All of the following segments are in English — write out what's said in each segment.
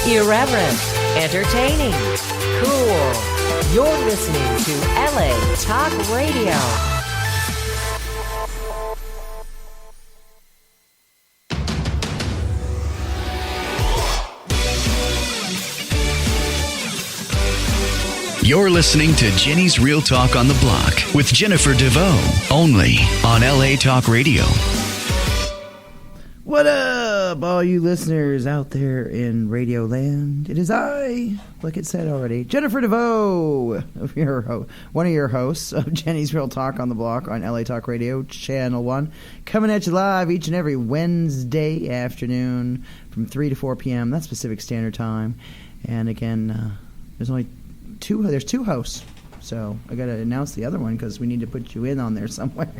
Irreverent, entertaining, cool. You're listening to LA Talk Radio. You're listening to Jenny's Real Talk on the Block with Jennifer DeVoe, only on LA Talk Radio. What up, all you listeners out there in Radio Land? It is I, like it said already, Jennifer DeVoe, one of your hosts of Jenny's Real Talk on the Block on LA Talk Radio, Channel 1, coming at you live each and every Wednesday afternoon from 3 to 4 p.m. That's Pacific Standard Time. And again, there's two hosts, so I got to announce the other one because we need to put you in on there somewhere.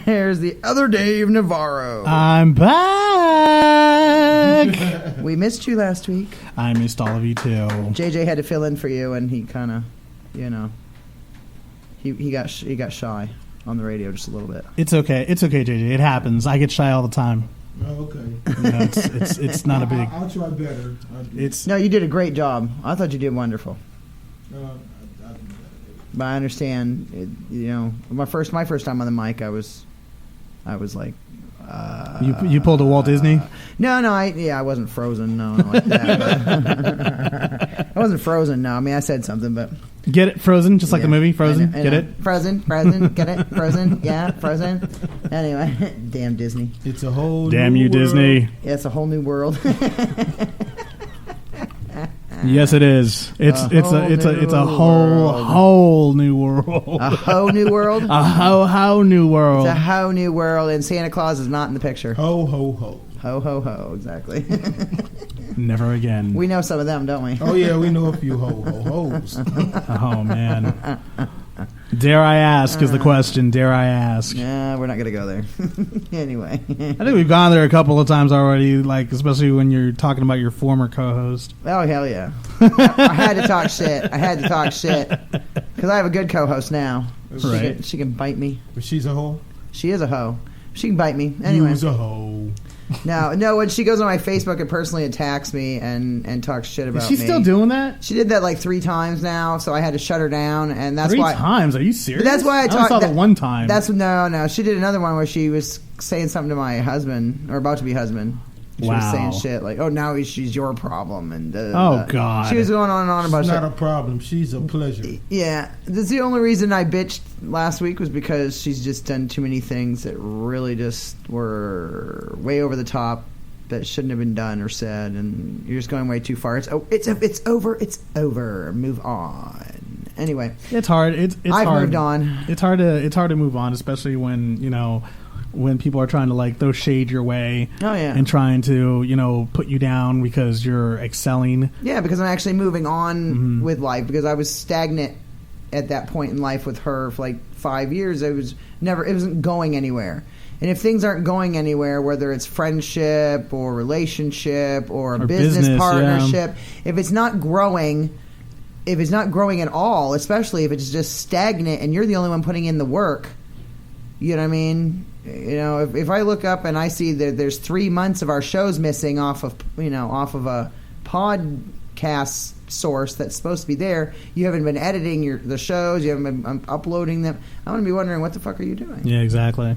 Here's the other Dave Navarro. I'm back. We missed you last week. I missed all of you too. JJ had to fill in for you, and he kind of, he got shy on the radio just a little bit. It's okay, JJ. It happens. I get shy all the time. Oh, okay. It's not a big. I'll try better. No, you did a great job. I thought you did wonderful. But I understand, my first time on the mic, I was like, you pulled a Walt Disney? No, I wasn't frozen. No, not like that. I wasn't frozen. No, I mean I said something, but get it, Frozen, just like the movie Frozen. I know. Get it, Frozen, get it, Frozen, yeah, Frozen. Anyway, damn Disney. It's a whole. Damn new you, world. Disney. Yeah, it's a whole new world. Yes, it is. It's a whole new world. A whole new world. A whole new world. It's a whole new world, and Santa Claus is not in the picture. Ho ho ho. Ho ho ho. Exactly. Never again. We know some of them, don't we? Oh yeah, we know a few ho ho ho's. Oh man. Dare I ask is the question. Dare I ask? Yeah, we're not going to go there. Anyway. I think we've gone there a couple of times already, like especially when you're talking about your former co-host. Oh, hell yeah. I had to talk shit. Because I have a good co-host now. Right. She can bite me. But she's a hoe? She is a hoe. She can bite me. Anyway. You's a hoe. No, when she goes on my Facebook and personally attacks me and talks shit about me. Is she still doing that? She did that like 3 times now, so I had to shut her down, and that's 3 why. 3 times? Are you serious? That's why I saw the one time. No. She did another one where she was saying something to my husband, or about to be husband. She was saying shit like, "Oh, now she's your problem," and God, she was going on and on about. She's not a problem. She's a pleasure. Yeah, that's the only reason I bitched last week was because she's just done too many things that really just were way over the top. That shouldn't have been done or said, and you're just going way too far. It's over. Move on. Anyway, it's hard. I've moved on. It's hard to move on, especially when when people are trying to like throw shade your way. Oh yeah, and trying to put you down because you're excelling. Yeah, because I'm actually moving on with life because I was stagnant at that point in life with her for like 5 years. It wasn't going anywhere. And if things aren't going anywhere, whether it's friendship or relationship or a business partnership, if it's not growing at all, especially if it's just stagnant and you're the only one putting in the work, you know what I mean? If I look up and I see that there's 3 months of our shows missing off of a podcast source that's supposed to be there, you haven't been editing the shows, you haven't been uploading them. I'm going to be wondering, what the fuck are you doing? Yeah, exactly.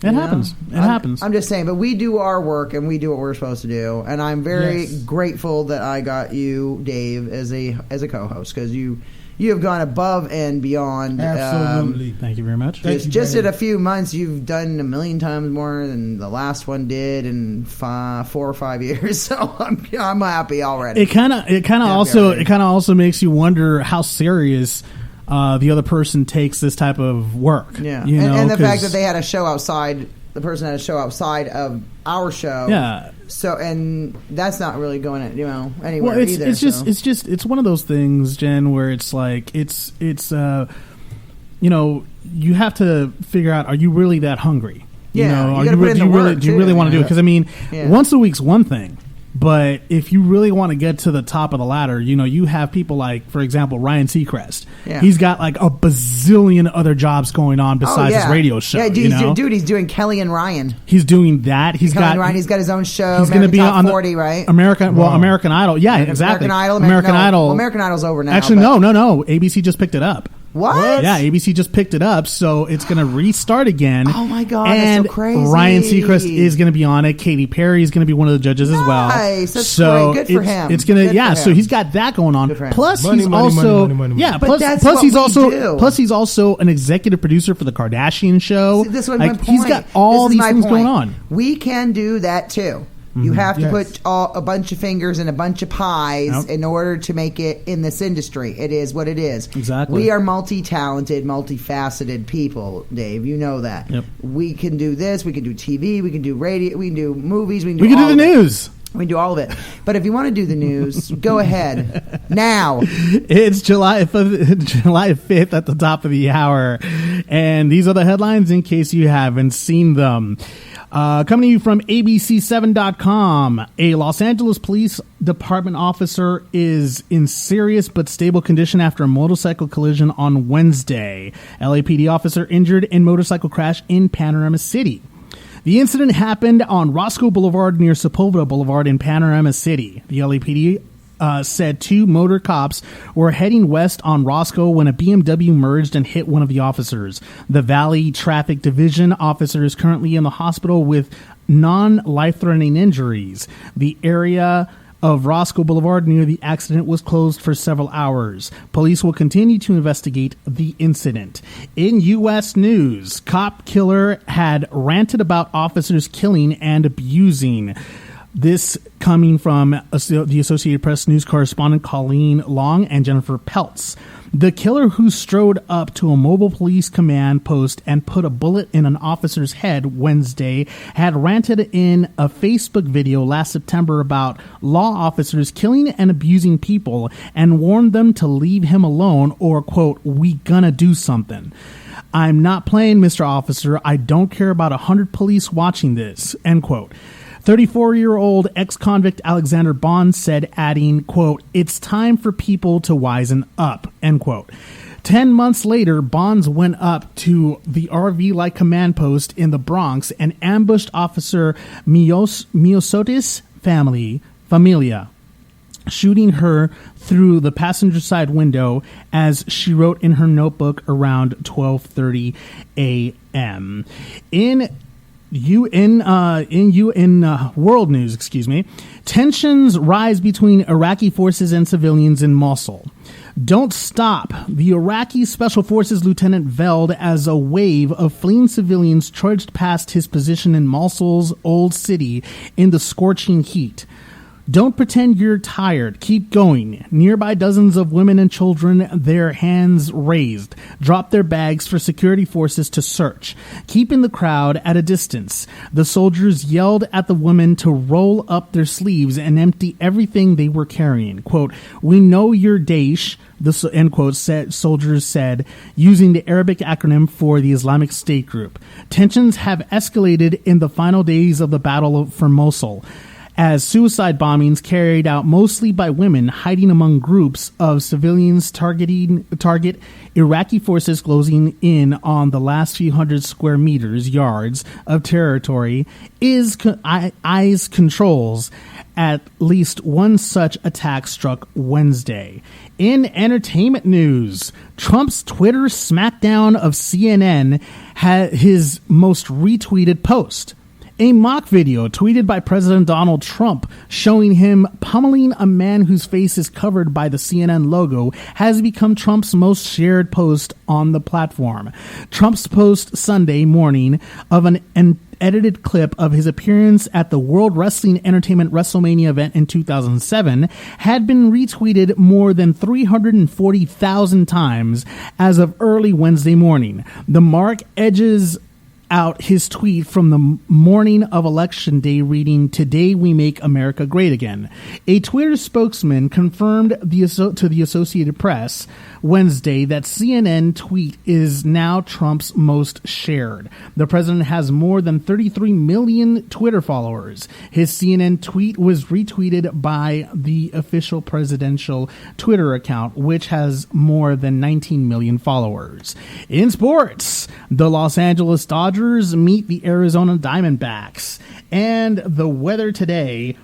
It happens. It happens. I'm just saying, but we do our work and we do what we're supposed to do, and I'm very grateful that I got you, Dave, as a co-host because you have gone above and beyond. Absolutely. Thank you very much. Just in a few months, you've done a million times more than the last one did in 4 or 5 years. So I'm happy already. It kind of also makes you wonder how serious the other person takes this type of work. Yeah, and the fact that they had a show outside, the person had a show outside of our show. Yeah. So, and that's not really going anywhere well, either. It's one of those things, Jen, where it's like it's you have to figure out, are you really that hungry? Yeah, do you really want to do it? Because I mean, once a week's one thing. But if you really want to get to the top of the ladder, you have people like, for example, Ryan Seacrest. Yeah. He's got like a bazillion other jobs going on besides his radio show. Yeah, dude, he's doing Kelly and Ryan. He's doing that. He's got his own show. He's going to be Top on 40, right? American Idol. Yeah, exactly. American Idol. Well, American Idol's over now. Actually, no. ABC just picked it up. What? Yeah, ABC just picked it up, so it's going to restart again. Oh my God, and that's so crazy. Ryan Seacrest is going to be on it. Katy Perry is going to be one of the judges as well. Nice, that's so great. Good for him. It's going to, so he's got that going on. Plus, Money. Plus he's also an executive producer for the Kardashian show. See, this was my point. He's got all these things going on. We can do that too. You have to put a bunch of fingers in a bunch of pies in order to make it in this industry. It is what it is. Exactly. We are multi-talented, multifaceted people, Dave. You know that. Yep. We can do this. We can do TV. We can do radio. We can do movies. We can do the news. We can do all of it. But if you want to do the news, go ahead now. It's July 5th at the top of the hour. And these are the headlines in case you haven't seen them. Coming to you from ABC7.com, a Los Angeles Police Department officer is in serious but stable condition after a motorcycle collision on Wednesday. LAPD officer injured in motorcycle crash in Panorama City. The incident happened on Roscoe Boulevard near Sepulveda Boulevard in Panorama City. The LAPD said two motor cops were heading west on Roscoe when a BMW merged and hit one of the officers. The Valley Traffic Division officer is currently in the hospital with non-life-threatening injuries. The area of Roscoe Boulevard near the accident was closed for several hours. Police will continue to investigate the incident. In U.S. news, cop killer had ranted about officers killing and abusing. This coming from the Associated Press news correspondent Colleen Long and Jennifer Peltz. The killer who strode up to a mobile police command post and put a bullet in an officer's head Wednesday had ranted in a Facebook video last September about law officers killing and abusing people and warned them to leave him alone or, quote, "we gonna do something. I'm not playing, Mr. Officer. I don't care about 100 police watching this," end quote. 34-year-old ex-convict Alexander Bond said, adding, quote, "it's time for people to wisen up," end quote. 10 months later, Bonds went up to the RV-like command post in the Bronx and ambushed Officer Miosotis' familia, shooting her through the passenger side window, as she wrote in her notebook around 12:30 a.m. In world news, tensions rise between Iraqi forces and civilians in Mosul. Don't stop. The Iraqi Special Forces Lieutenant Veld as a wave of fleeing civilians trudged past his position in Mosul's old city in the scorching heat. Don't pretend you're tired. Keep going. Nearby, dozens of women and children, their hands raised, dropped their bags for security forces to search, keeping the crowd at a distance. The soldiers yelled at the women to roll up their sleeves and empty everything they were carrying. Quote, "we know you're Daesh," the end quote, soldiers said, using the Arabic acronym for the Islamic State group. Tensions have escalated in the final days of the battle for Mosul, as suicide bombings carried out mostly by women hiding among groups of civilians target Iraqi forces closing in on the last few hundred square yards of territory IS controls. At least one such attack struck Wednesday. In entertainment news, Trump's Twitter smackdown of CNN had his most retweeted post. A mock video tweeted by President Donald Trump showing him pummeling a man whose face is covered by the CNN logo has become Trump's most shared post on the platform. Trump's post Sunday morning of an edited clip of his appearance at the World Wrestling Entertainment WrestleMania event in 2007 had been retweeted more than 340,000 times as of early Wednesday morning. The mark edges out his tweet from the morning of Election Day reading, "Today we make America great again." A Twitter spokesman confirmed to the Associated Press Wednesday that CNN tweet is now Trump's most shared. The president has more than 33 million Twitter followers. His CNN tweet was retweeted by the official presidential Twitter account, which has more than 19 million followers. In sports, the Los Angeles Dodgers meet the Arizona Diamondbacks, and the weather today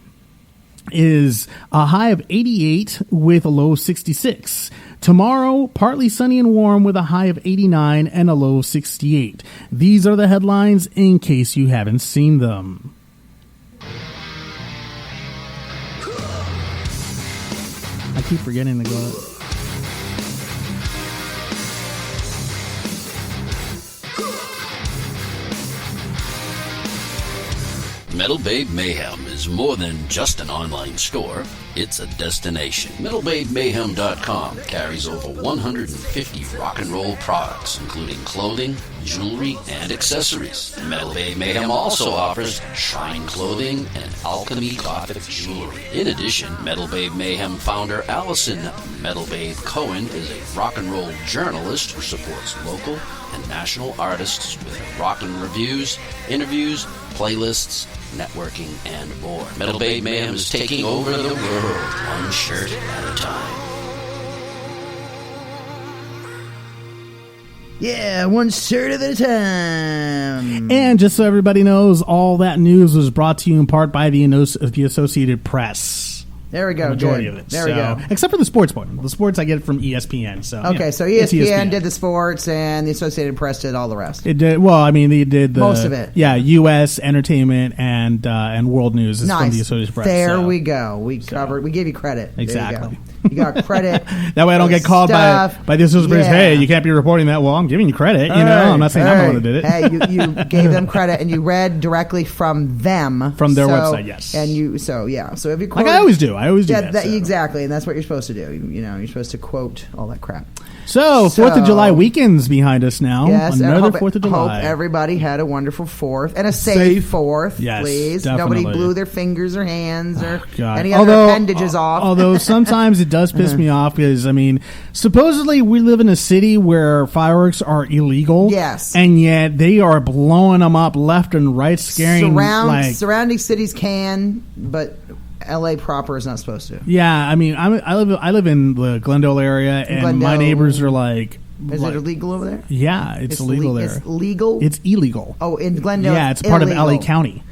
is a high of 88 with a low of 66. Tomorrow, partly sunny and warm with a high of 89 and a low of 68. These are the headlines in case you haven't seen them. I keep forgetting to go. Metal Babe Mayhem is more than just an online store. It's a destination. MetalBabeMayhem.com carries over 150 rock and roll products, including clothing, jewelry, and accessories. Metal Babe Mayhem also offers shrine clothing and alchemy gothic jewelry. In addition, Metal Babe Mayhem founder Allison Metal Babe Cohen is a rock and roll journalist who supports local and national artists with rockin' reviews, interviews, playlists, networking, and more. Metal Babe Mayhem is taking over the world, one shirt at a time. Yeah, one shirt at a time. And just so everybody knows, all that news was brought to you in part by the Associated Press. There we go. The majority good. of it. There we go. Except for the sports one. The sports I get from ESPN. So okay, so it's ESPN did the sports, and the Associated Press did all the rest. It did. Well, I mean, they did most of it. Yeah, U.S. entertainment and world news is nice. from the Associated Press. There we go. We covered. We gave you credit. Exactly. You got credit. That way I don't get called by the Associated Press. Hey, you can't be reporting that. Well, I'm giving you credit. I'm not saying I'm the one who did it. Hey, you gave them credit, and you read directly from them, from their website. Yes. And so if you quote, like I always do. I always do that. Exactly, and that's what you're supposed to do. You're supposed to quote all that crap. So 4th of July weekend's behind us now. Yes, another 4th of July. Hope everybody had a wonderful 4th and a safe 4th. Yes, please. definitely. Nobody blew their fingers or hands or God. any other appendages off. Although sometimes it does piss me off because, I mean, supposedly we live in a city where fireworks are illegal. Yes. And yet they are blowing them up left and right, scaring surrounding cities can, but LA proper is not supposed to. Yeah, I mean, I live in the Glendale area, and my neighbors are like, is it illegal over there? Yeah, it's illegal there. It's legal? It's illegal. Oh, in Glendale. Yeah, it's part illegal. of LA County.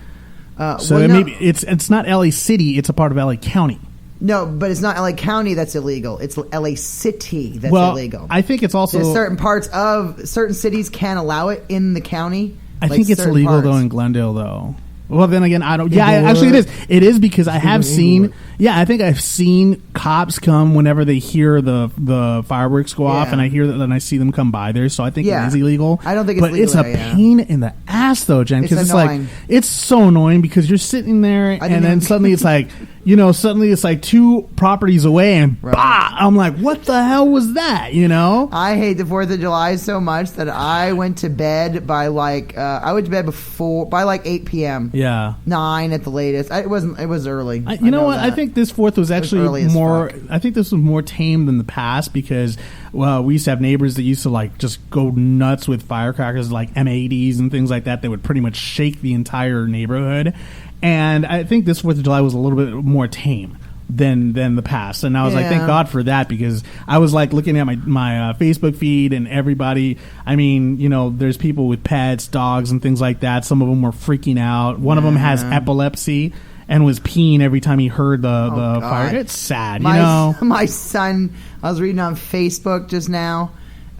Maybe it's not LA City. It's a part of LA County. No, but it's not LA County that's illegal. It's LA City that's illegal. I think it's also there's certain parts of certain cities can allow it in the county. I think it's illegal though in Glendale though. Well, then again, I don't. Yeah, actually, it is. It is because I have seen. Yeah, I think I've seen cops come whenever they hear the fireworks go off, and I hear that, and I see them come by there. So I think it is illegal. I don't think it's legal. But it's a pain in the ass, though, Jen, because it's like it's so annoying because you're sitting there, and then suddenly it's like. Suddenly it's like 2 properties away, and bah! I'm like, what the hell was that? I hate the 4th of July so much that I went to bed by I went to bed by 8 p.m. Yeah, 9 at the latest. It was early. You know what? I think this 4th was actually more. I think this was more tame than the past because we used to have neighbors that used to just go nuts with firecrackers like M80s and things like that. They would pretty much shake the entire neighborhood. And I think this 4th of July was a little bit more tame than the past. And I was like, thank God for that, because I was like looking at my Facebook feed and everybody. I mean, there's people with pets, dogs, and things like that. Some of them were freaking out. One of them has epilepsy and was peeing every time he heard the fire. It's sad, My son, I was reading on Facebook just now.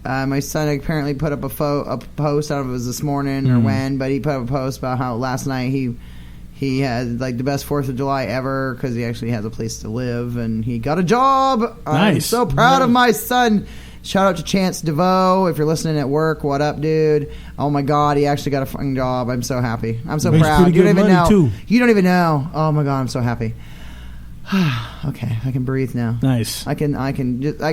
My son apparently put up a post. I don't know if it was this morning or when, but he put up a post about how last night he had the best 4th of July ever because he actually has a place to live and he got a job. Nice. I'm so proud of my son. Shout out to Chance DeVoe. If you're listening at work, what up, dude? Oh my God, he actually got a fucking job. I'm so happy. I'm so proud. You don't even know. You don't even know. Oh my God, I'm so happy. Okay, I can breathe now. Nice. I can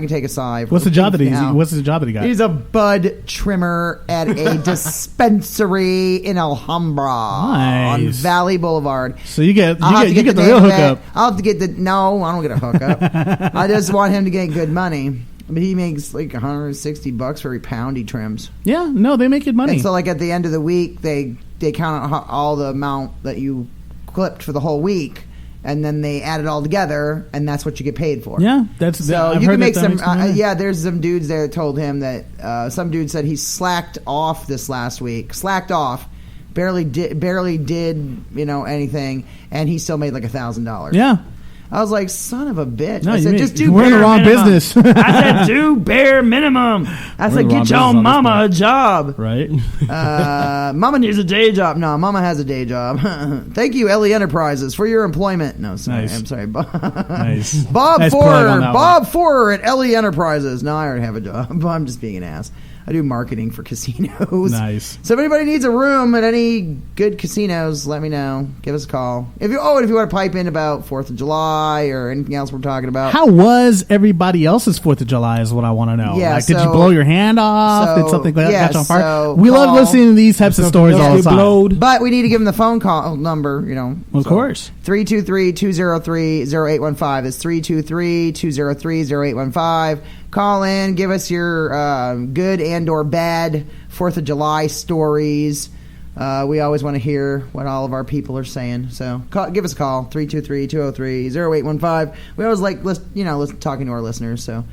take a sigh. What's the job that now. What's the job that he got? He's a bud trimmer at a dispensary in Alhambra on Nice. Valley Boulevard. So you get the name real of hookup. that. I'll have to get no, I don't get a hookup. I just want him to get good money. But he makes like $160 for every pound he trims. Yeah, no, they make good money. And so like at the end of the week, they count out all the amount that you clipped for the whole week. And then they add it all together, and that's what you get paid for. Yeah, that's so I've you heard can make that some. makes money. Yeah, there's some dudes there that told him that some dude said he slacked off this last week. Slacked off, barely did anything, and he still made like $1,000. Yeah. I was like, son of a bitch. No, I said, just do. we're in the bare wrong minimum. business. I said, do bare minimum. I We're said, in the wrong get business your on this mama a point. job. Right. Mama needs a day job. No, Mama has a day job. Thank you, Ellie Enterprises, for your employment. No, sorry. Nice. I'm sorry. Nice. Bob Nice plug on that Bob Forer at Ellie Enterprises. No, I already have a job. I'm just being an ass. I do marketing for casinos. Nice. So if anybody needs a room at any good casinos, let me know. Give us a call. If you want to pipe in about 4th of July or anything else we're talking about. How was everybody else's 4th of July is what I want to know. Yeah, like, did you so- blow your hand off? Did so- something yeah, catch on fire? so We love call- listening to these types of stories all the Get time. blowed. But we need to give them the phone call number, Of course. 323-203-0815. It's 323-203-0815. Call in, give us your good and or bad 4th of July stories. We always want to hear what all of our people are saying. So give us a call, 323-203-0815. We always like talking to our listeners. So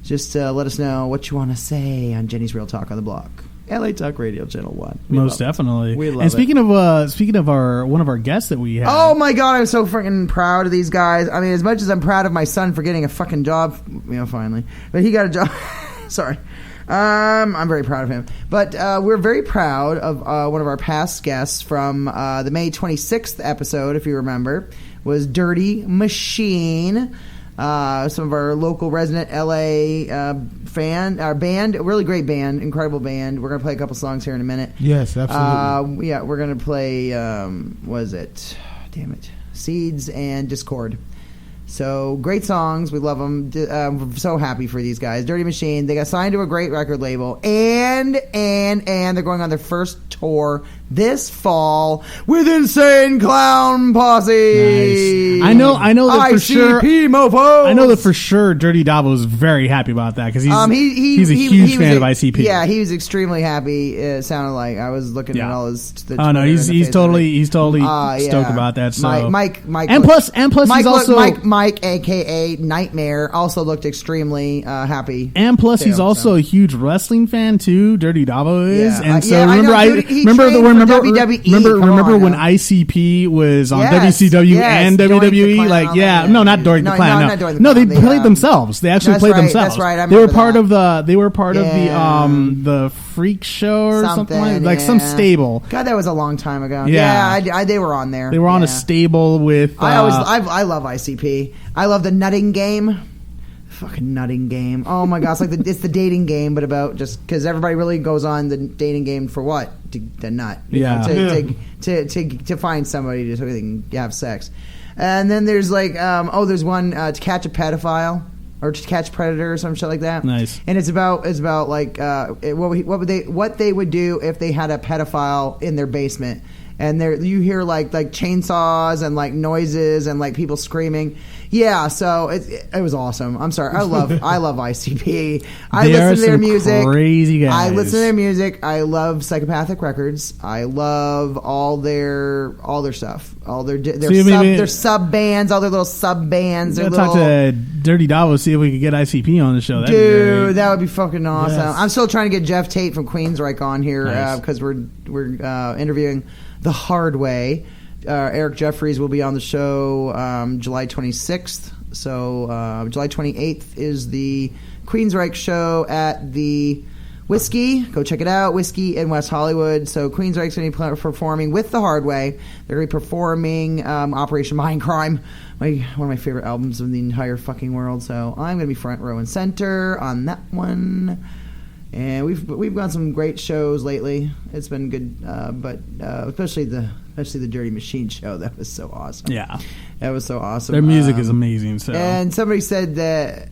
just let us know what you want to say on Jenny's Real Talk on the Block. LA Talk Radio Channel 1. Most definitely. We love and speaking of one of our guests that we had. Oh my god, I'm so freaking proud of these guys. I mean, as much as I'm proud of my son for getting a fucking job, finally. But he got a job. Sorry. I'm very proud of him. But we're very proud of one of our past guests from the May 26th episode, if you remember, was Dirty Machine. Some of our local resident LA our band, a really great band, incredible band. We're going to play a couple songs here in a minute. Yes, absolutely. We're going to play, Seeds and Discord. So great songs. We love them. We're so happy for these guys. Dirty Machine. They got signed to a great record label, and they're going on their first tour this fall with Insane Clown Posse. Nice. I know that for sure. ICP mofos. I know that for sure. Dirty Davo is very happy about that because he's a huge fan of ICP. Yeah, he was extremely happy. It sounded like I was looking at all his. He's totally stoked about that. So Mike, and plus he's also Mike, aka Nightmare, also looked extremely happy. And plus, too, he's also a huge wrestling fan too. Dirty Davo is, Yeah. and so Yeah, I remember, know, dude, he trained for WWE. Come remember on when now. ICP was on Yes, WCW yes, and Doink the WWE? Clown, Like, yeah, yeah. no, not Doink the No, Clown. no, No, not Doink the no, they Clown. played themselves. They actually That's played right, themselves. that's right, I They were remember part that. of the. They were part of Yeah. the freak show or something like yeah. some stable. God, that was a long time ago. Yeah. I they were on there. They were on a Yeah. stable with. I love ICP. I love the nutting game. Fucking nutting game. Oh my god, it's the dating game, but about just because everybody really goes on the dating game for what? To nut. You know, to find somebody so they can have sex. And then there's there's one to catch a pedophile or to catch predator or some shit like that. Nice. And it's about like what they would do if they had a pedophile in their basement. And you hear like chainsaws and like noises and like people screaming. Yeah, so it was awesome. I'm sorry, I love ICP. I They are listen to their some music. crazy guys. I listen to their music. I love Psychopathic Records. I love all their stuff. All their sub bands, all their little sub bands. Gotta talk to Dirty Davo, see if we could get ICP on the show. That'd be Dude, great. that would be fucking awesome. Yes. I'm still trying to get Jeff Tate from Queensryche on here Nice. because we're interviewing The Hard Way. Eric Jeffries will be on the show July 26th. So July 28th is the Queensryche show at the Whiskey. Go check it out. Whiskey in West Hollywood. So Queensryche's going to be performing with The Hard Way. They're going to be performing Operation Mindcrime, one of my favorite albums in the entire fucking world. So I'm going to be front row and center on that one. And we've got some great shows lately. It's been good, but especially the Dirty Machine show. That was so awesome. Yeah. That was so awesome. Their music is amazing. So. And somebody said that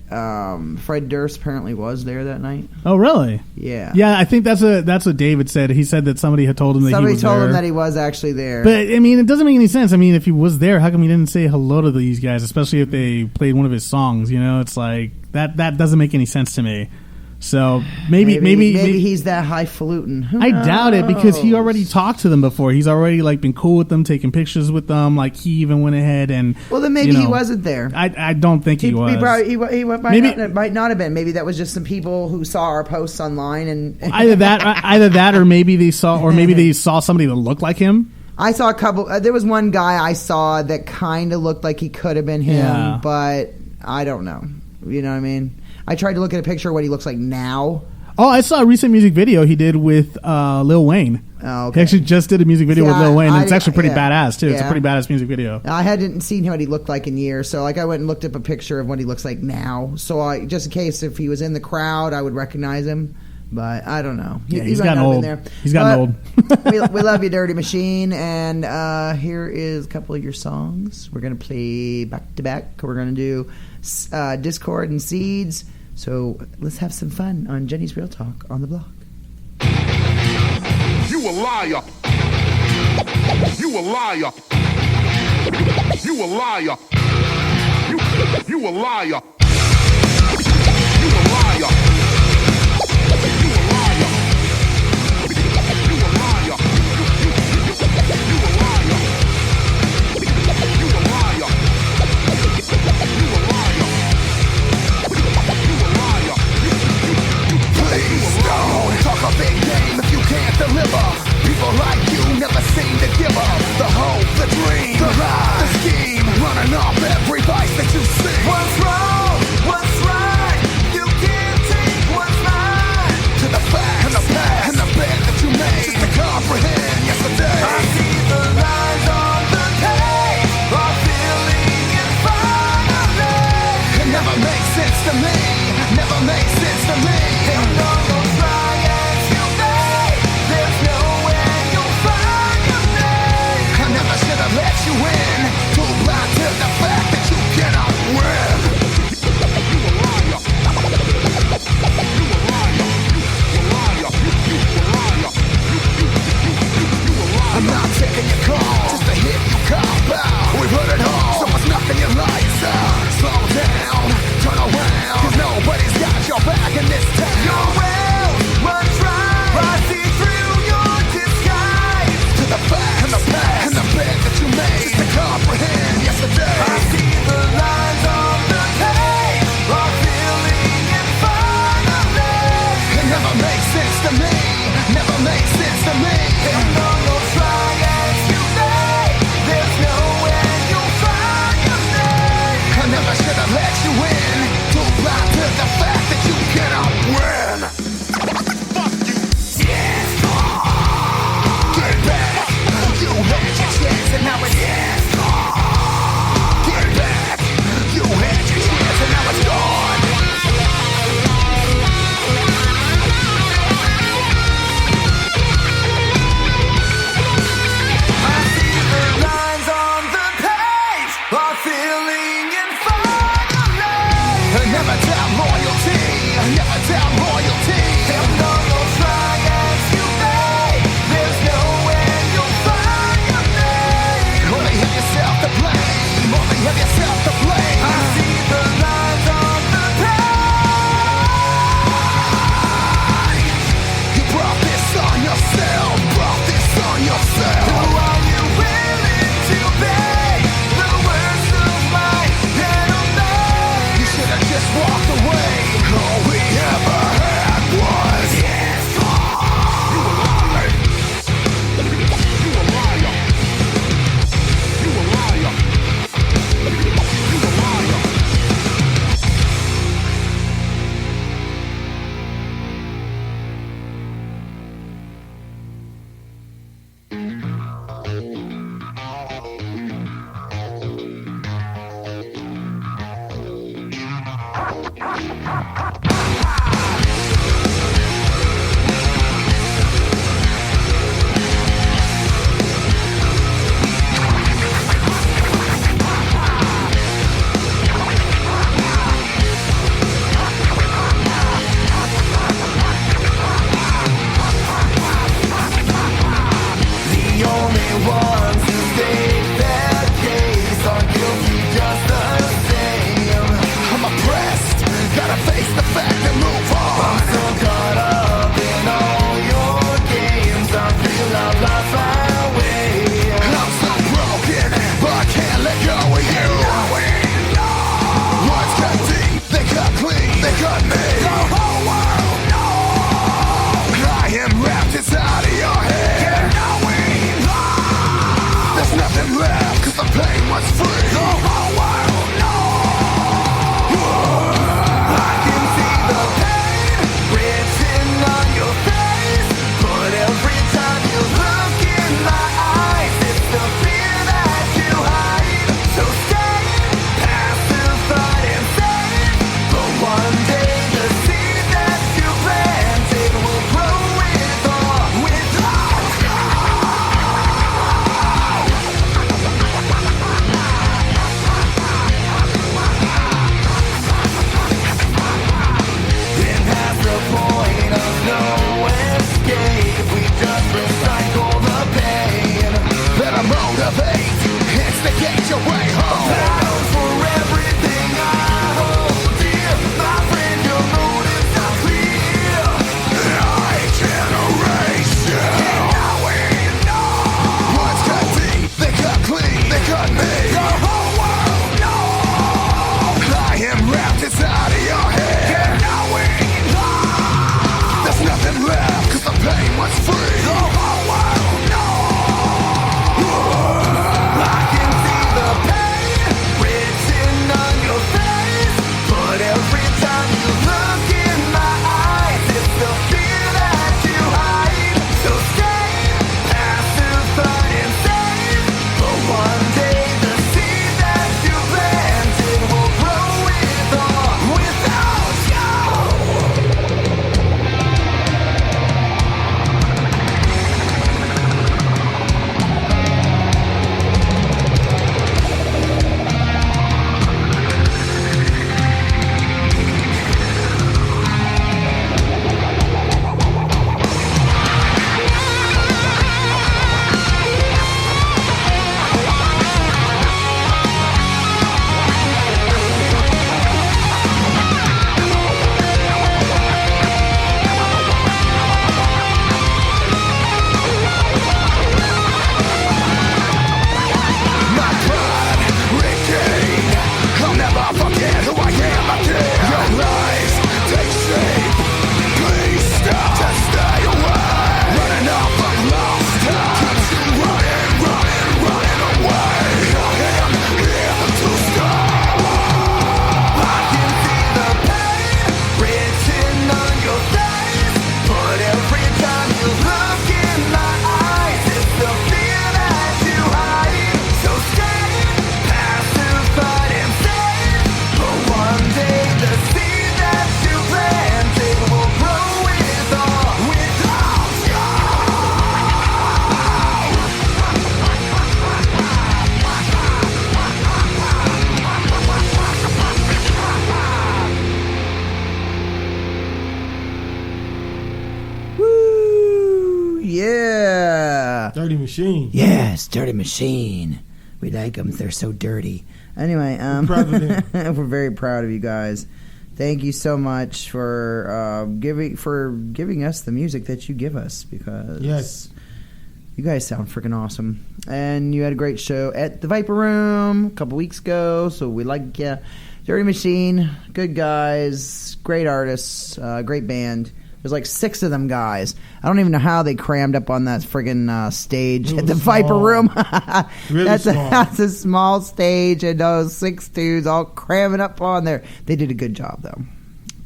Fred Durst apparently was there that night. Oh, really? Yeah. Yeah, I think that's what David said. He said that somebody had told him that somebody he was told there. him that he was actually there. But, I mean, it doesn't make any sense. I mean, if he was there, how come he didn't say hello to these guys, especially if they played one of his songs? You know, it's like, that doesn't make any sense to me. So maybe he's that highfalutin. I doubt it, because he already talked to them before. He's already like been cool with them, taking pictures with them. Like he even went ahead and then maybe he wasn't there. I don't think he was. He might not have been. Maybe that was just some people who saw our posts online and either that or maybe they saw somebody that looked like him. I saw a couple. There was one guy I saw that kind of looked like he could have been him, but I don't know. You know what I mean? I tried to look at a picture of what he looks like now. Oh, I saw a recent music video he did with Lil Wayne. Oh, okay. He actually just did a music video with Lil Wayne, and it's actually pretty badass, too. Yeah. It's a pretty badass music video. I hadn't seen what he looked like in years, so I went and looked up a picture of what he looks like now. So just in case if he was in the crowd, I would recognize him. But I don't know. He's gotten old. He's gotten old. we love you, Dirty Machine. And here is a couple of your songs. We're going to play back to back. We're going to do Discord and Seeds. So let's have some fun on Jenny's Real Talk on the Block. You a liar. You a liar. You a liar. You a liar. You a liar. Talk a big game if you can't deliver. People like you never seem to give up. The hope, the dream, the lie, the scheme, running off every vice that you see. What's wrong? What's right? You can't take what's mine. To the facts and the past and the bed that you made, just to comprehend yesterday. I see the lines on the page are filling in finally. It never makes sense to me. Never makes sense to me. Yeah. Dirty Machine. Yes, Dirty Machine. We like them. They're so dirty. Anyway, Proud of them. we're very proud of you guys. Thank you so much for giving us the music that you give us, because Yes. you guys sound freaking awesome. And you had a great show at the Viper Room a couple weeks ago, so we like you. Dirty Machine, good guys, great artists, great band. There's like 6 of them guys. I don't even know how they crammed up on that friggin' stage It at the was Viper small. Room. Really that's small. that's a small stage, and those 6 dudes all cramming up on there. They did a good job, though,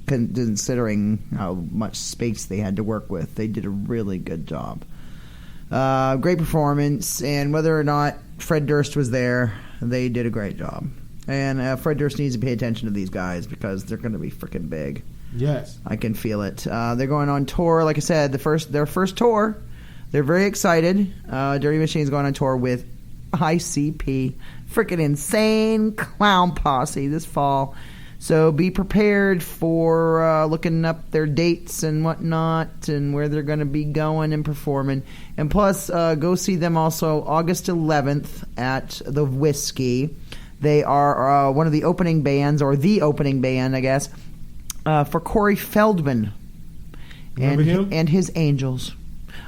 considering how much space they had to work with. They did a really good job. Great performance, and whether or not Fred Durst was there, they did a great job. And Fred Durst needs to pay attention to these guys, because they're going to be freaking big. Yes. I can feel it. They're going on tour, like I said, their first tour. They're very excited. Dirty Machine's going on tour with ICP, freaking insane clown posse this fall. So be prepared for looking up their dates and whatnot, and where they're going to be going and performing. And plus, go see them also August 11th at the Whiskey. They are one of the opening bands, or the opening band, I guess, for Corey Feldman Remember him? and his Angels.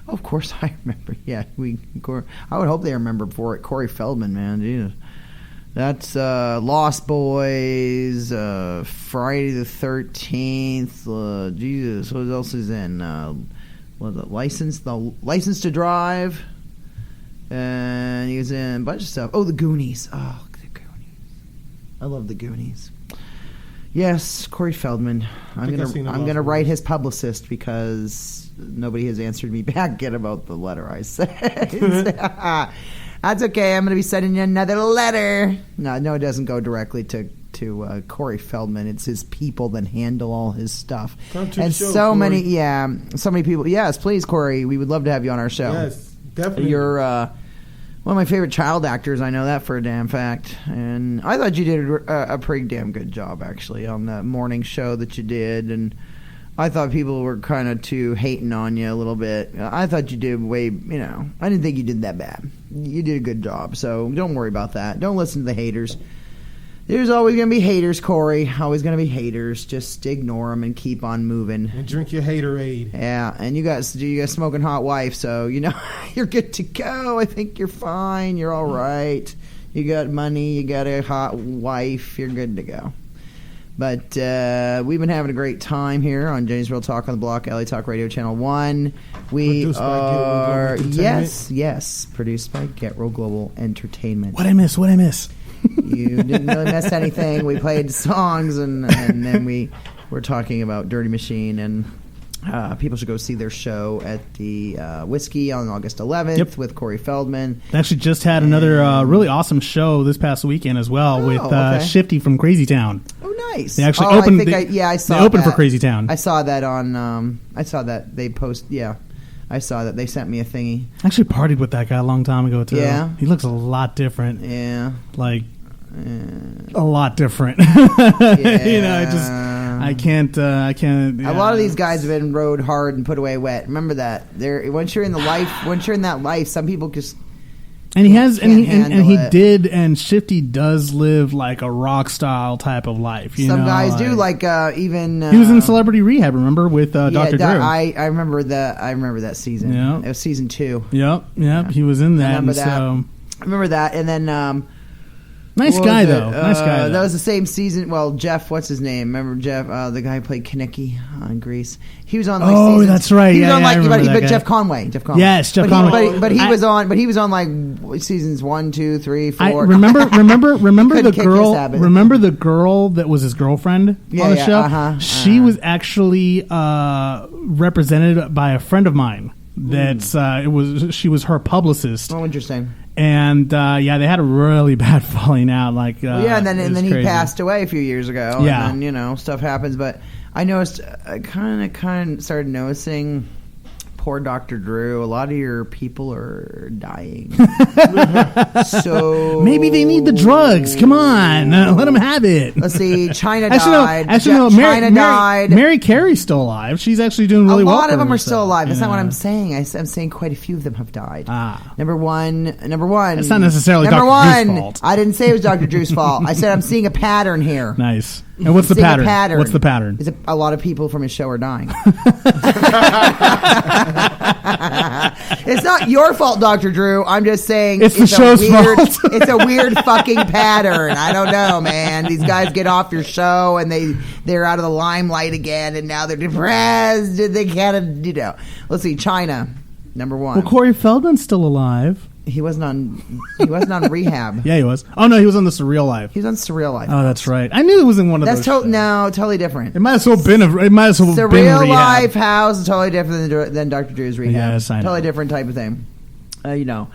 Of course, I remember. Yeah, I would hope they remember for it. Corey Feldman, man, Jesus. That's Lost Boys, Friday the 13th. Jesus, what else is in? Was it License to Drive? And he was in a bunch of stuff. Oh, The Goonies. Oh, The Goonies. I love The Goonies. Yes, Corey Feldman. I'm gonna write his publicist, because nobody has answered me back yet about the letter I sent. That's okay. I'm gonna be sending you another letter. No, it doesn't go directly to Corey Feldman. It's his people that handle all his stuff. Come to and the show, so Corey. many people. Yes, please, Corey. We would love to have you on our show. Yes, definitely. You're one of my favorite child actors. I know that for a damn fact. And I thought you did a pretty damn good job, actually, on that morning show that you did. And I thought people were kind of too hating on you a little bit. I thought you did I didn't think you did that bad. You did a good job, so don't worry about that. Don't listen to the haters. There's always going to be haters, Corey. Always going to be haters. Just ignore them and keep on moving. And drink your Haterade. Yeah, and you got smoking hot wife, so you're good to go. I think you're fine. You're all right. You got money. You got a hot wife. You're good to go. But we've been having a great time here on Jenny's Real Talk on the Block, LA Talk Radio Channel 1. We Produced by Get Roll Global are Entertainment. yes, produced by Get Roll Global Entertainment. What I miss? You didn't really miss anything. We played songs, and then we were talking about Dirty Machine, and people should go see their show at the Whiskey on August 11th with Corey Feldman. They actually just had another really awesome show this past weekend as well with okay. Shifty from Crazy Town. Oh, nice. They actually opened. I saw. They opened that. for Crazy Town. I saw that on. I saw that they post. Yeah, I saw that they sent me a thingy. I actually partied with that guy a long time ago too. Yeah? He looks a lot different. Yeah. Like a lot different. Yeah. I can't. A lot of these guys have been rode hard and put away wet. Remember that. Once you're in that life, some people just. And he has, and he handle it. did, and Shifty does live like a rock style type of life. Some guys do, like even. He was in Celebrity Rehab, remember, with Dr. Drew. I remember that. I remember that season. Yeah. It was season 2. Yep. He was in that. I remember that. So, I remember that, and then. nice what guy was it? though. Nice guy. Though. That was the same season. Well, Jeff, what's his name? Remember Jeff, the guy who played Kaneki on Grease. He was on. Like, Oh, seasons. that's right. He was Yeah, on yeah, I like, remember but that guy. Jeff Conway. Yes, Jeff Conway. But he was on. But he was on like seasons 1, 2, 3, 4. I remember Couldn't the kick girl. his habit. Remember the girl that was his girlfriend on the show. She was actually represented by a friend of mine. She was her publicist. Oh, interesting. And they had a really bad falling out. Like and then he crazy. passed away a few years ago. Yeah. And then stuff happens. But I noticed, I kind of started noticing poor Dr. Drew. A lot of your people are dying. So Maybe they need the drugs. Come on, let them have it. Let's see. China Actually, died. no. China died. Mary Carey's still alive. She's actually doing really a well. lot for of them are herself, still alive. That's you not what know. I'm saying. I'm saying quite a few of them have died. Ah. Number one. It's not necessarily Number Dr. Drew's one. fault. I didn't say it was Dr. Drew's fault. I said I'm seeing a pattern here. Nice. And what's the Seeing a pattern? What's the pattern? Is a lot of people from his show are dying. It's not your fault, Dr. Drew. I'm just saying It's the show's weird, fault. It's a weird fucking pattern. I don't know, man. These guys get off your show and they're out of the limelight again, and now they're depressed. They can't, Let's see, China, number one. Well, Corey Feldman's still alive. He wasn't on rehab. Yeah, he was. Oh no, he was on the Surreal Life. He was on Surreal Life. Oh, that's right. I knew it was in one of That's those. shows. no, totally different. It might as well been. It might as well The been real rehab. life house is totally different than Dr. Drew's rehab. Yes, I know. Totally different type of thing. China,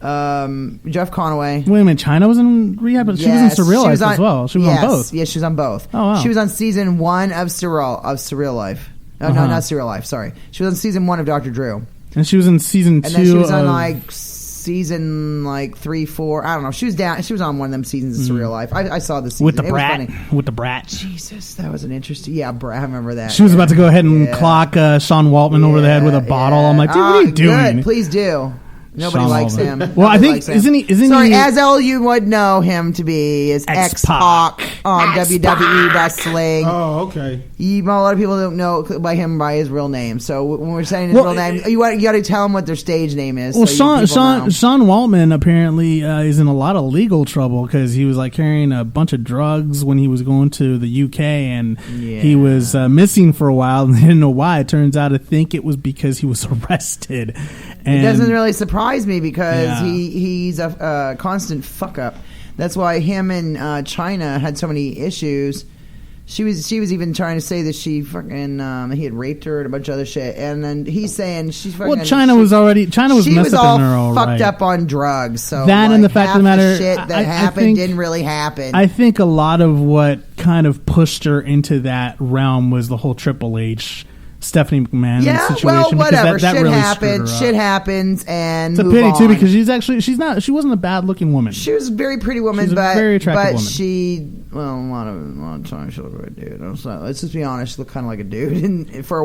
Jeff Conaway. Wait a minute, China was in rehab, but she was in Surreal Life as well. She was on both. Yes, she was on both. Oh, wow. She was on season 1 of Surreal Life. No, not Surreal Life. Sorry, she was on season 1 of Dr. Drew, And she was in season 2. and then she was on season 3, 4. I don't know. She was down. She was on one of them seasons of Surreal Life. I saw the season with the It was brat. funny. With the brat. Jesus, that was an interesting. Yeah, I remember that. She was about to go ahead and Yeah. clock Sean Waltman over the head with a bottle. I'm like, dude, what are you doing? Good. Please do. Nobody Sean likes Waltman. him. Well, I Nobody think- likes him. isn't Sorry, he- as all you would know him to be is X-Pac. X-Pac on WWE Wrestling. Oh, okay. A lot of people don't know by him by his real name. So when we're saying his Well, real name, you got to tell him what their stage name is. Well, so people know. Sean Waltman apparently is in a lot of legal trouble because he was like carrying a bunch of drugs when he was going to the UK, and he was missing for a while and they didn't know why. It turns out I think it was because he was arrested. And It doesn't really surprise me because Yeah. he's a constant fuck up. That's why him and China had so many issues. She was even trying to say that she fucking he had raped her and a bunch of other shit. And then he's saying she's fucking. Well, China was she messed was up all in her all fucked right. up on drugs. So That and the fact half of the matter, shit that I happened think- didn't really happen. I think a lot of what kind of pushed her into that realm was the whole Triple H Stephanie McMahon yeah, situation. well, because whatever. That Shit really happened. screwed her Shit up. happens, and It's a move pity too on. because she wasn't a bad looking woman. She was a very pretty woman, She's a but very attractive woman. she, a lot of times she looked like a dude. Let's just be honest, she looked kind of like a dude and for a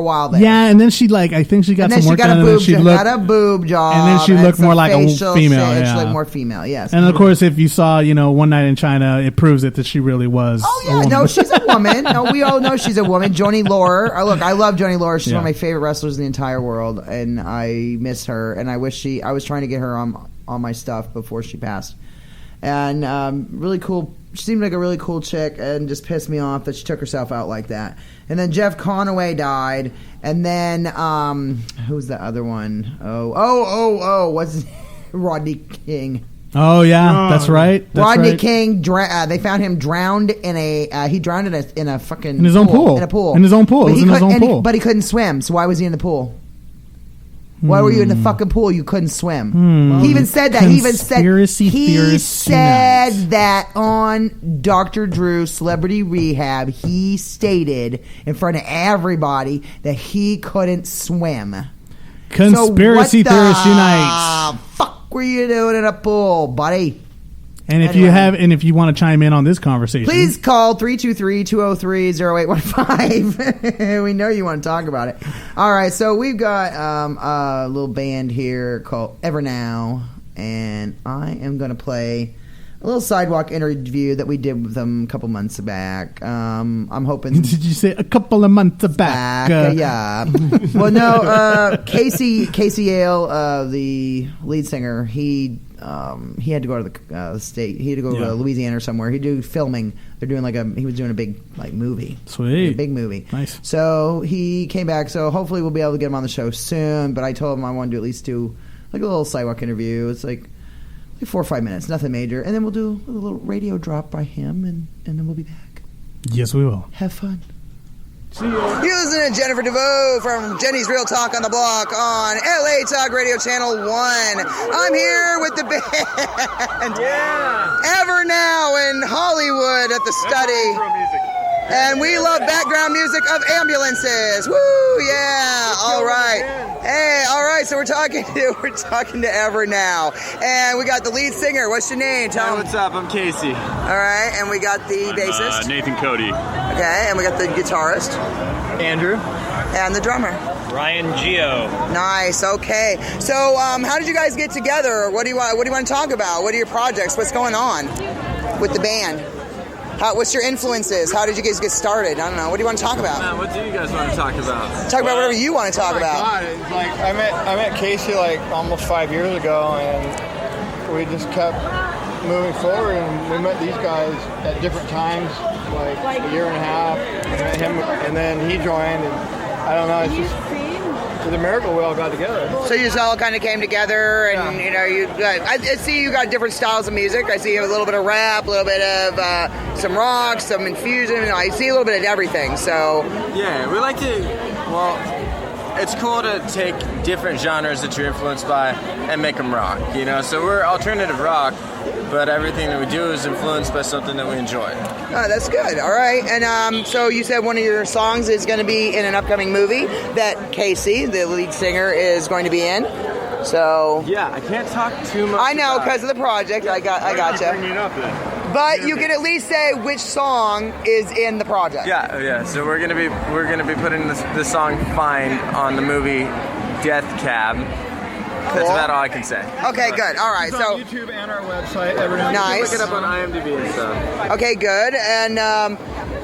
while there. Yeah, and then I think she got and then some she work done, and then she got a boob job, and then she looked some more like a facial female, shit. She yeah. looked more female, yes. And of course, if you saw, One Night in China, it proves it that she really was. Oh a yeah, woman. no, she's a woman. No, we all know she's a woman. Joni Laurer. Look, I love Joni Laurer. She's Yeah. one of my favorite wrestlers in the entire world, and I miss her. And I wish I was trying to get her on my stuff before she passed. And really cool. She seemed like a really cool chick, and just pissed me off that she took herself out like that. And then Jeff Conaway died, and then who's the other one? What's his Rodney King. Oh yeah, that's right. That's Rodney right. King, they found him drowned in a. He drowned in a fucking In his own pool. In a pool. In his own pool. But It was he in his couldn't- own pool. But he couldn't swim. So why was he in the pool? Why were you in the fucking pool? You couldn't swim. He even said that. Conspiracy He theorist said tonight. that on Dr. Drew Celebrity Rehab. He stated in front of everybody that he couldn't swim. Conspiracy so theorist unite. Fuck were you doing in a pool, buddy? And if if you want to chime in on this conversation, Please call 323-203-0815. We know you want to talk about it. All right, so we've got a little band here called Evernow, and I am going to play a little sidewalk interview that we did with them a couple months back. I'm hoping... Did you say a couple of months back? Yeah. Well, no, Casey Yale, the lead singer, he had to go to the state. He had to go to Louisiana or somewhere. He'd do filming. They're doing he was doing a big movie. Sweet. A big movie. Nice. So he came back. So hopefully we'll be able to get him on the show soon. But I told him I wanted to at least do like a little sidewalk interview. It's like 4 or 5 minutes, nothing major. And then we'll do a little radio drop by him, and then we'll be back. Yes, we will. Have fun. You're listening to Jennifer DeVoe from Jenny's Real Talk on the Block on LA Talk Radio Channel 1. I'm here with the band Evernow in Hollywood at the Study. And we love background music of ambulances. Woo, yeah. All right. Hey, all right. So we're talking to Ever now, and we got the lead singer. What's your name? Tell Hey, what's up? I'm Casey. All right, and we got the bassist. Nathan Cody. Okay, and we got the guitarist Andrew. and the drummer. Ryan Geo. Nice. Okay. So, how did you guys get together? What do you want to talk about? What are your projects? What's going on with the band? What's your influences? How did you guys get started? I don't know. What do you want to talk about? Man, what do you guys want to talk about? Talk about whatever you want to talk about. God, it's like I met Casey like almost 5 years ago, and we just kept moving forward. And we met these guys at different times, like a year and a half. I met him, and then he joined. And I don't know. It's just a miracle we all got together. So you just all kind of came together, and I see you got different styles of music. I see a little bit of rap, a little bit of some rock, some infusion. I see a little bit of everything. So Yeah, we like to. Well, it's cool to take different genres that you're influenced by and make them rock. You know, so we're alternative rock, but everything that we do is influenced by something that we enjoy. Oh, that's good. All right. And so you said one of your songs is going to be in an upcoming movie that Casey, the lead singer, is going to be in. So Yeah, I can't talk too much. I know about it. because of the project. I gotcha. Bringing it up then. But you can at least say which song is in the project. Yeah. So we're gonna be putting this song "Fine" on the movie Death Cab. That's about all I can say. Okay, good. All right. It's So on YouTube and our website. Everything. nice. Look it up on IMDb and stuff. Okay, good. And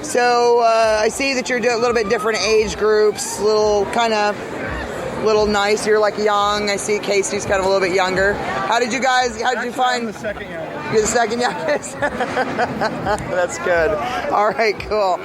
so I see that you're doing a little bit different age groups, little nice. You're like young. I see Casey's kind of a little bit younger. How did you find? The second youngest. You're the second youngest. That's good. All right, cool.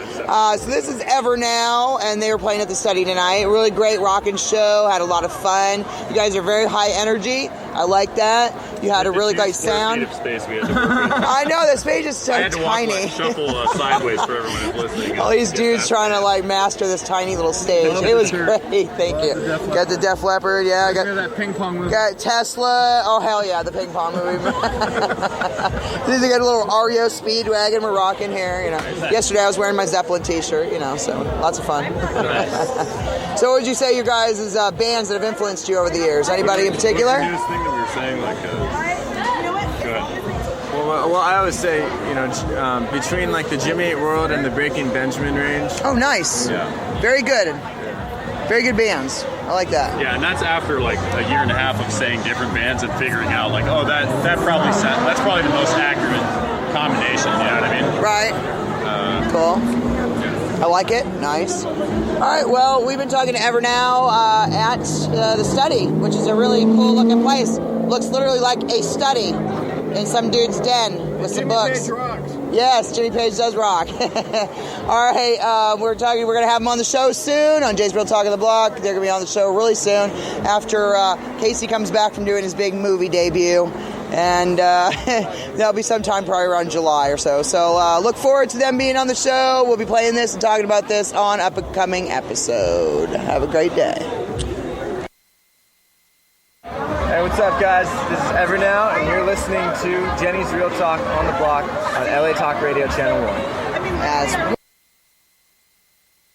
So this is Ever Now, and they were playing at the Study tonight. Really great rockin' show. Had a lot of fun. You guys are very high energy. I like that. You had a really great sound. Space we had to work with. I know the space is so I had to walk, tiny. shuffle sideways for everyone who's listening. All these dudes trying to master this tiny little stage. It was great. Thank you. Got the Def Leppard. Yeah, I got that ping pong movie. Got Tesla. Oh, hell yeah, the ping pong movie. They got a little REO Speedwagon. We're rocking here, Yesterday I was wearing my Zeppelin t-shirt, so lots of fun. So what would you say your guys' bands that have influenced you over the years? Anybody in particular? What's the newest thing that we were saying? Well, I always say, between the Jimmy 8 World and the Breaking Benjamin range. Oh, nice. Yeah. Very good. Very good bands. I like that. Yeah, and that's after a year and a half of saying different bands and figuring out that's probably the most accurate combination. You know what I mean? Right. Cool. I like it. Nice. All right. Well, we've been talking to Ever Now at the Study, which is a really cool looking place. Looks literally like a study in some dude's den with some books. Jimmy Page rocks. Yes, Jimmy Page does rock. All right, we're going to have him on the show soon on Jay's Real Talk of the Block. They're going to be on the show really soon after Casey comes back from doing his big movie debut. And that'll be sometime probably around July or so. So look forward to them being on the show. We'll be playing this and talking about this on an upcoming episode. Have a great day. Hey, what's up, guys? This is Ever Now, and you're listening to Jenny's Real Talk on the Block on LA Talk Radio Channel 1.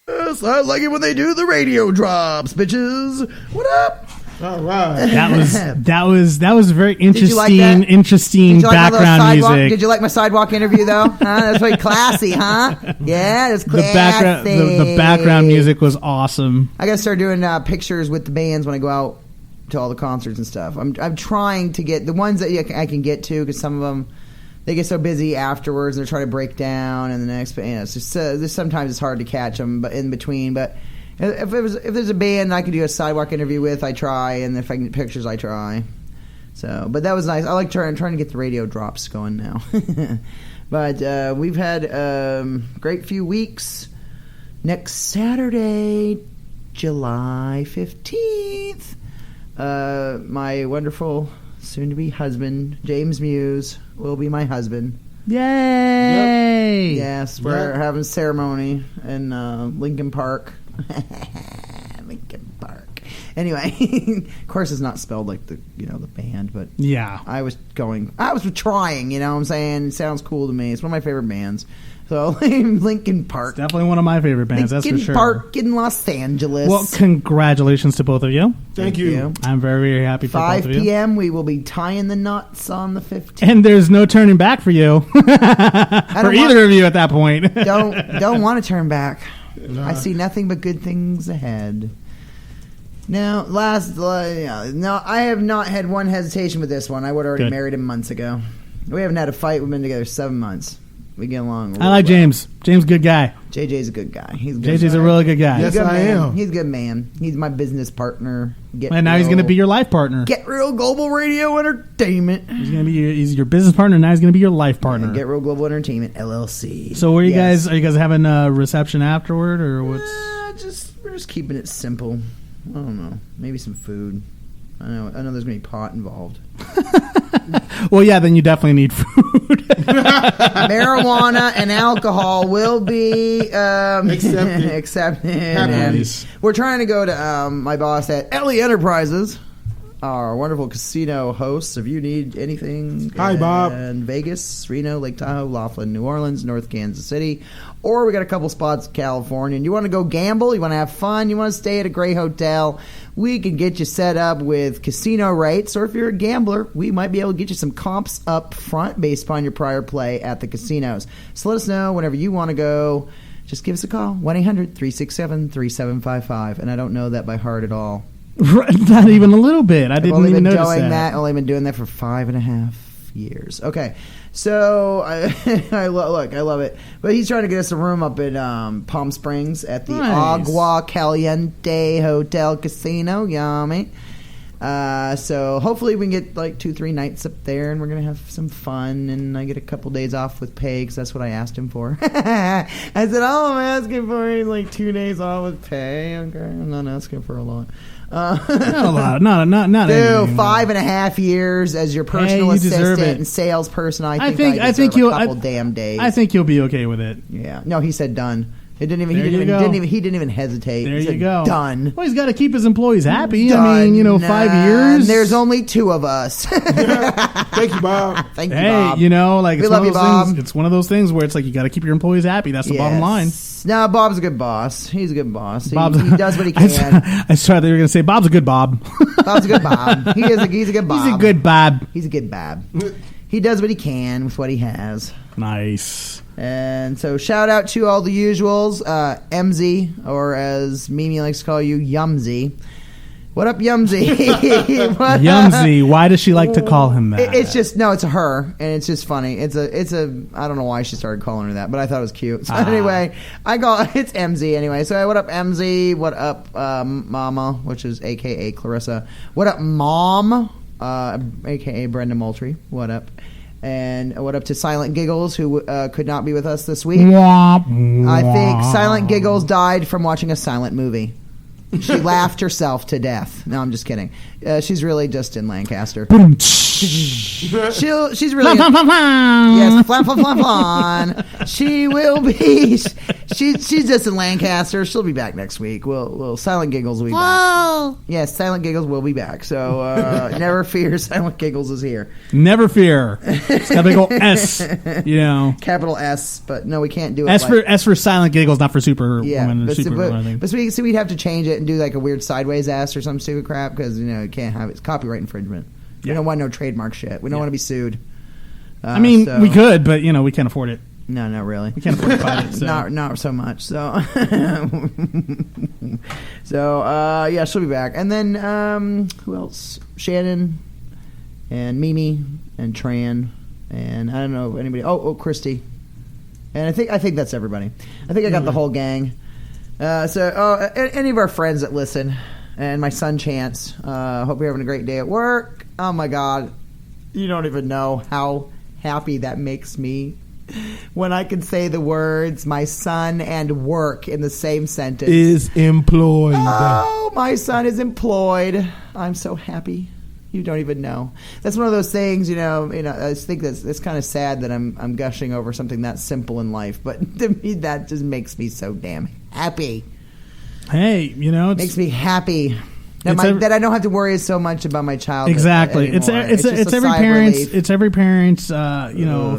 Yes, I like it when they do the radio drops, bitches. What up? All right. That was very interesting. you like that? Interesting Did you like my little background sidewalk? music. Did you like my sidewalk interview though? That's very classy, huh? Yeah, that's The classy. the background music was awesome. I gotta start doing pictures with the bands when I go out to all the concerts and stuff. I'm trying to get the ones that I can get to, because some of them they get so busy afterwards and they're trying to break down, and the next, but it's just sometimes it's hard to catch them, but in between. But if there's a band I could do a sidewalk interview with, I try, and if I can get pictures, I try. So, but that was nice. I like trying to get the radio drops going now. But we've had a great few weeks. Next Saturday, July 15th, my wonderful soon-to-be husband, James Muse, will be my husband. Yay! Yes, we're having a ceremony in Lincoln Park. Lincoln Park. Anyway, of course, it's not spelled like the band, but Yeah. I was trying. You know what I'm saying? It sounds cool to me. It's one of my favorite bands. So Linkin Park. Definitely one of my favorite bands, that's for Linkin sure. Park in Los Angeles. Well, congratulations to both of you. Thank you. I'm very, very happy for 5 both of you. p.m. We will be tying the knots on the 15th. And there's no turning back for you. For either of you at that point. Don't want to turn back. I see nothing but good things ahead. Now, I have not had one hesitation with this one. I would have already Good. married him months ago. We haven't had a fight. We've been together 7 months. We get along. I like James. James, good guy. JJ's a good guy. He's a good JJ's guy. a really good guy. Yes, He's a good I man. am. He's a good man. He's my business partner. And now he's going to be your life partner. Get Real Global Radio Entertainment. He's going to be he's your business partner. Now he's going to be your life partner. Get Real Global Entertainment LLC. So, are you Yes. guys having a reception afterward, or what's? We're just keeping it simple. I don't know. Maybe some food. I know there's gonna be pot involved. Well, yeah, then you definitely need food. Marijuana and alcohol will be accepted. And we're trying to go to my boss at Ellie Enterprises, our wonderful casino hosts. If you need anything, Hi, Bob. in Vegas, Reno, Lake Tahoe, Laughlin, New Orleans, North Kansas City, or we got a couple spots in California. And you want to go gamble, you want to have fun, you want to stay at a great hotel, we can get you set up with casino rates. Or if you're a gambler, we might be able to get you some comps up front based upon your prior play at the casinos. So let us know whenever you want to go. Just give us a call, 1-800-367-3755. And I don't know that by heart at all. Not even a little bit. I I've didn't only even been notice doing that. Only been doing that for 5.5 years. Okay, so I love it. But he's trying to get us a room up in Palm Springs at the Nice. Agua Caliente Hotel Casino. Yummy. So hopefully we can get like 2-3 nights up there, and we're gonna have some fun. And I get a couple days off with pay because that's what I asked him for. I said, "Oh, I'm asking for like 2 days off with pay." Okay, I'm not asking for a lot. Not a lot. Not Dude, anything. 5.5 years as your personal you deserve assistant it. and salesperson. I think deserve you'll- a couple damn days. I think you'll be okay with it. Yeah. No, he said done. It didn't even. There He you didn't go. even. He didn't even hesitate. There He you said, go. Done. Well, he's got to keep his employees happy. Done. I mean, 5 And years. there's only 2 of us. Thank you, Bob. Thank you, Hey, Bob. like We it's love one of you, those Bob. things. It's one of those things where it's like you got to keep your employees happy. That's the bottom line. Yes. No, Bob's a good boss. He's a good boss. He does what he I can. thought they were going to say Bob's a good Bob. Bob's a good Bob. He's a good Bob. He's a good Bob. He's a good Bob. He does what he can with what he has. Nice. And so shout out to all the usuals, MZ, or as Mimi likes to call you, Yumzy. What up, Yumzy? What Yumzy. Why does she like to call him that? It's just it's a her, and it's just funny. It's a I don't know why she started calling her that, but I thought it was cute. So anyway, it's MZ anyway. So what up, MZ? What up, Mama, which is AKA Clarissa? What up, Mom? AKA Brenda Moultrie. What up? And what up to Silent Giggles, who could not be with us this week. I think Silent Giggles died from watching a silent movie. She laughed herself to death. No, I'm just kidding. She's really just in Lancaster. She's really yes, flan, flan, flan, flan. She will be. She's just in Lancaster. She'll be back next week. We'll Silent Giggles will be back. Yes, Silent Giggles will be back. So never fear, Silent Giggles is here. Never fear. It's got a big old S. Capital S. But no, we can't do it. S for Silent Giggles, not for Superwoman or but Supergirl. I think. so we'd have to change it and do like a weird sideways S or some stupid crap because you can't have it's copyright infringement. We don't want no trademark shit. We don't want to be sued. I mean, we could, but we can't afford it. No, not really. We can't afford to fight it. So. Not so much. So, yeah, she'll be back. And then who else? Shannon and Mimi and Tran and I don't know anybody. Oh, Christy. And I think that's everybody. I think I got the whole gang. Any of our friends that listen, and my son Chance. Hope you're having a great day at work. Oh my God, you don't even know how happy that makes me when I can say the words "my son" and "work" in the same sentence. Is employed. Oh, my son is employed. I'm so happy. You don't even know. That's one of those things, I think that's kind of sad that I'm gushing over something that simple in life, but to me that just makes me so damn happy. Hey, it makes me happy. that I don't have to worry so much about my child. Exactly. It's just every sigh of parent's relief. it's every parent's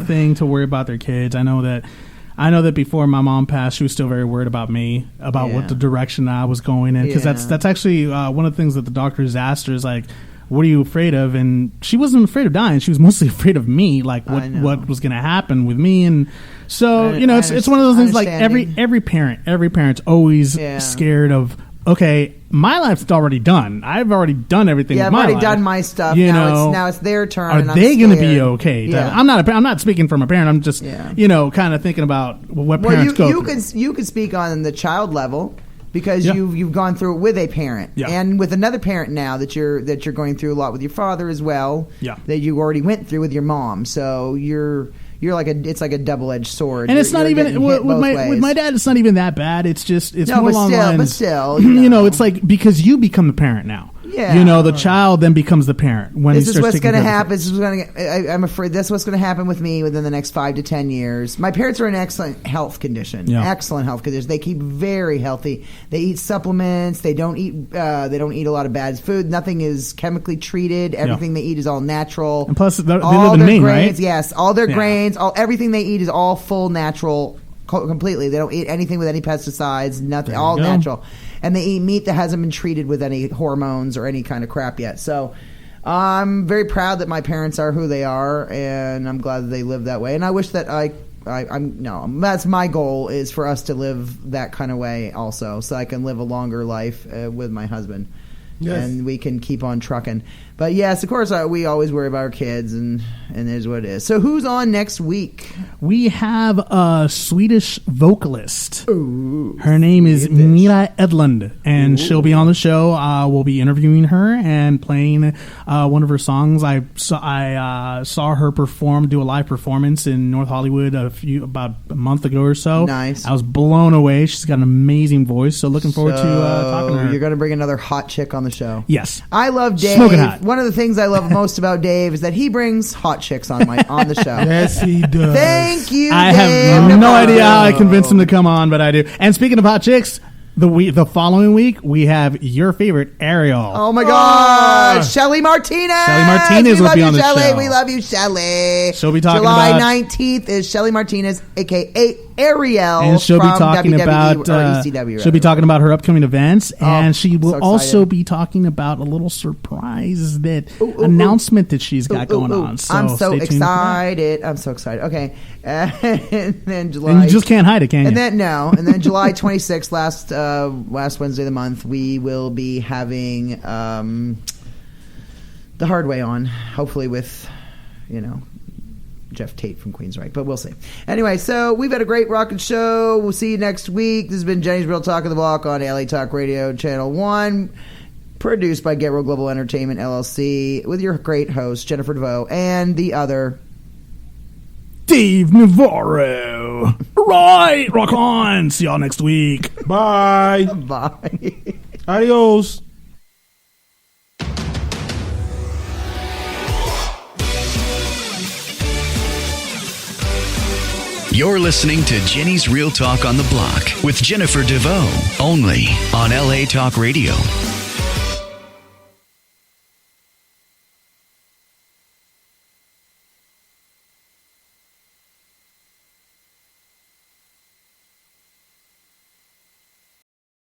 thing to worry about their kids. I know that before my mom passed, she was still very worried about me, about what the direction I was going in, because that's actually one of the things that the doctors asked her is like, what are you afraid of? And she wasn't afraid of dying. She was mostly afraid of me, like what was going to happen with me. And so, it's one of those things like every parent's always scared of, okay, my life's already done. I've already done everything with my life. I've already done my stuff. Now it's their turn. Are and they going to be okay? Yeah. I'm not speaking from a parent. I'm just, kind of thinking about what parents go through. You could speak on the child level. Because you've gone through it with a parent and with another parent now that you're going through a lot with your father as well. That you already went through with your mom. So you're like it's like a double-edged sword. And it's not even with my dad. It's not even that bad. It's more along lines. But still, it's like because you become the parent now. Yeah. The child then becomes the parent when this is what's going to happen. I'm afraid this is what's going to happen with me within the next 5 to 10 years. My parents are in excellent health condition. Excellent health condition. They keep very healthy. They eat supplements. They don't eat a lot of bad food. Nothing is chemically treated. Everything they eat is all natural. And plus, they live in Maine, grains, right? Yes, all their grains, everything they eat is all full natural. Completely. They don't eat anything with any pesticides, nothing, all natural. And they eat meat that hasn't been treated with any hormones or any kind of crap yet. So I'm very proud that my parents are who they are, and I'm glad that they live that way. And I wish that that's my goal, is for us to live that kind of way also, so I can live a longer life with my husband. Yes. And we can keep on trucking. But yes, of course, we always worry about our kids, and it is what it is. So who's on next week? We have a Swedish vocalist. Ooh, her name is Mira Edlund, and she'll be on the show. We'll be interviewing her and playing one of her songs. I saw her do a live performance in North Hollywood about a month ago or so. Nice. I was blown away. She's got an amazing voice, so looking forward to talking to her. You're going to bring another hot chick on the show. Yes. I love Dave. Smoking hot. One of the things I love most about Dave is that he brings hot chicks on the show. Yes, he does. Thank you, I Dave. have no idea how I convinced him to come on, but I do. And speaking of hot chicks, the following week we have your favorite Ariel. Oh my gosh, Shelly Martinez. Shelly Martinez will be on the show. We love you, Shelly. She'll be talking July about 19th is Shelly Martinez, aka Ariel, and she'll from be talking WWE about or ECW. She'll be talking about her upcoming events, and she will so also be talking about a little surprise announcement that she's got going on. So I'm so stay tuned for that. excited. I'm so excited. Okay, and then July, and you just can't hide it, can you? And then July 26th, last Wednesday of the month, we will be having The Hard Way on, hopefully with Jeff Tate from Queensryche, but we'll see. Anyway, so we've had a great rockin' show. We'll see you next week. This has been Jenny's Real Talk of the Block on LA Talk Radio Channel 1, produced by Get Real Global Entertainment LLC, with your great host Jennifer DeVoe and the other Dave Navarro. Right, rock on. See y'all next week. Bye. Bye. Adios. You're listening to Jenny's Real Talk on the Block with Jennifer DeVoe, only on LA Talk Radio.